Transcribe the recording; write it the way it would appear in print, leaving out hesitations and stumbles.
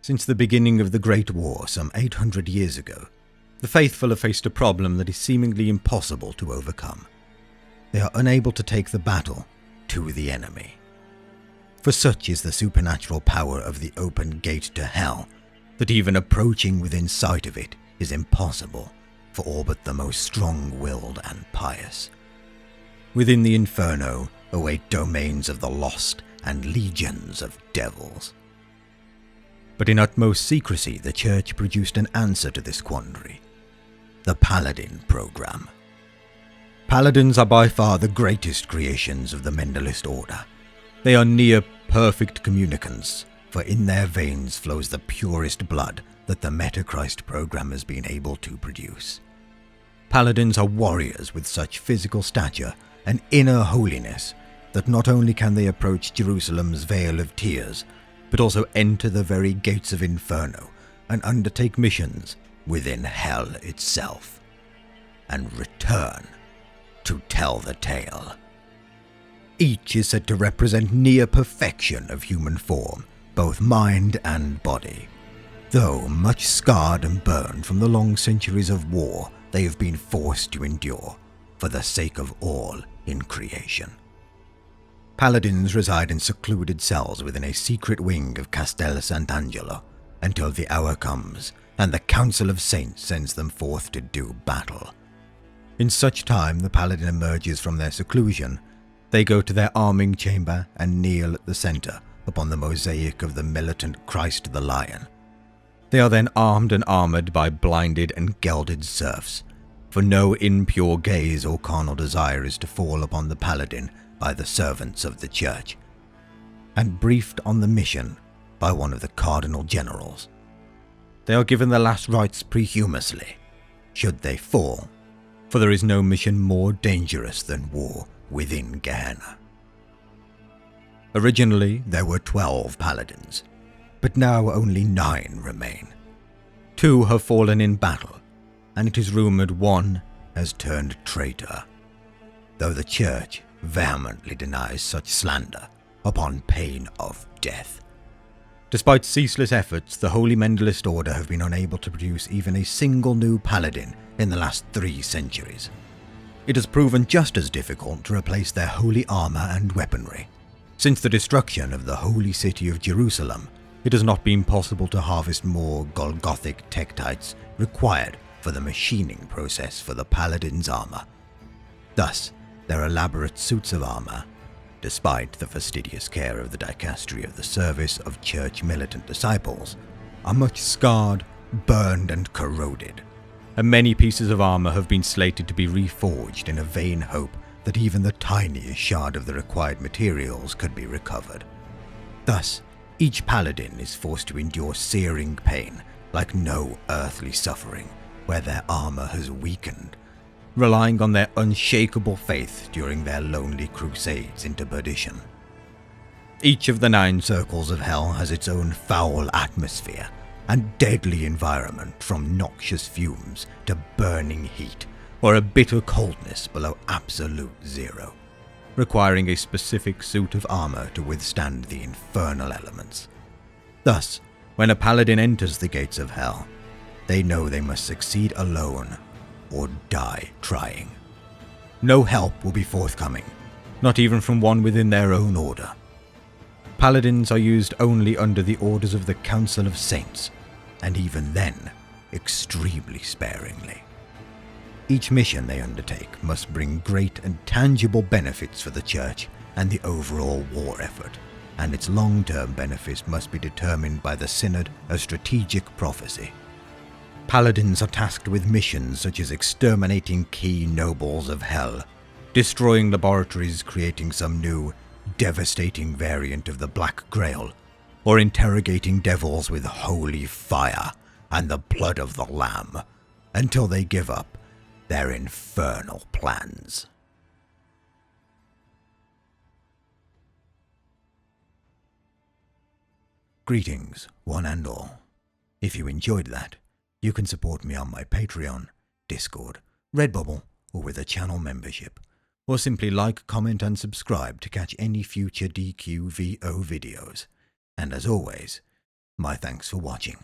Since the beginning of the Great War some 800 years ago, the faithful have faced a problem that is seemingly impossible to overcome. They are unable to take the battle to the enemy. For such is the supernatural power of the open gate to hell, that even approaching within sight of it is impossible for all but the most strong-willed and pious. Within the inferno await domains of the lost and legions of devils. But in utmost secrecy, the Church produced an answer to this quandary: the Paladin program. Paladins are by far the greatest creations of the Mentalist order. They are near perfect communicants, for in their veins flows the purest blood that the Metachrist program has been able to produce. Paladins are warriors with such physical stature and inner holiness that not only can they approach Jerusalem's Vale of Tears, but also enter the very gates of Inferno and undertake missions within hell itself, and return to tell the tale. Each is said to represent near perfection of human form, both mind and body. Though much scarred and burned from the long centuries of war they have been forced to endure for the sake of all in creation. Paladins reside in secluded cells within a secret wing of Castel Sant'Angelo until the hour comes and the Council of Saints sends them forth to do battle. In such time the Paladin emerges from their seclusion. They go to their arming chamber and kneel at the center upon the mosaic of the militant Christ the Lion. They are then armed and armored by blinded and gelded serfs, for no impure gaze or carnal desire is to fall upon the Paladin by the servants of the Church, and briefed on the mission by one of the cardinal generals. They are given the last rites prehumously, should they fall, for there is no mission more dangerous than war within Gehenna. Originally, there were 12 Paladins, but now only 9 remain. 2 have fallen in battle, and it is rumored one has turned traitor, though the Church vehemently denies such slander upon pain of death. Despite ceaseless efforts, the Holy Mentalist Order have been unable to produce even a single new Paladin in the last 3 centuries. It has proven just as difficult to replace their holy armor and weaponry. Since the destruction of the holy city of Jerusalem, it has not been possible to harvest more Golgothic tektites required for the machining process for the Paladin's armor. Thus, their elaborate suits of armor, despite the fastidious care of the dicastery of the service of Church militant disciples, are much scarred, burned, and corroded, and many pieces of armor have been slated to be reforged in a vain hope that even the tiniest shard of the required materials could be recovered. Thus, each Paladin is forced to endure searing pain like no earthly suffering where their armor has weakened, relying on their unshakable faith during their lonely crusades into perdition. Each of the 9 circles of hell has its own foul atmosphere and deadly environment, from noxious fumes to burning heat or a bitter coldness below absolute zero, requiring a specific suit of armor to withstand the infernal elements. Thus, when a Paladin enters the gates of hell, they know they must succeed alone or die trying. No help will be forthcoming, not even from one within their own order. Paladins are used only under the orders of the Council of Saints, and even then, extremely sparingly. Each mission they undertake must bring great and tangible benefits for the Church and the overall war effort, and its long-term benefits must be determined by the Synod of Strategic Prophecy. Paladins are tasked with missions such as exterminating key nobles of hell, destroying laboratories creating some new, devastating variant of the Black Grail, or interrogating devils with holy fire and the blood of the Lamb until they give up their infernal plans. Greetings, one and all. If you enjoyed that, you can support me on my Patreon, Discord, Redbubble, or with a channel membership, or simply like, comment, and subscribe to catch any future 𝗘𝗾𝗂𝗶 videos. And as always, My thanks for watching.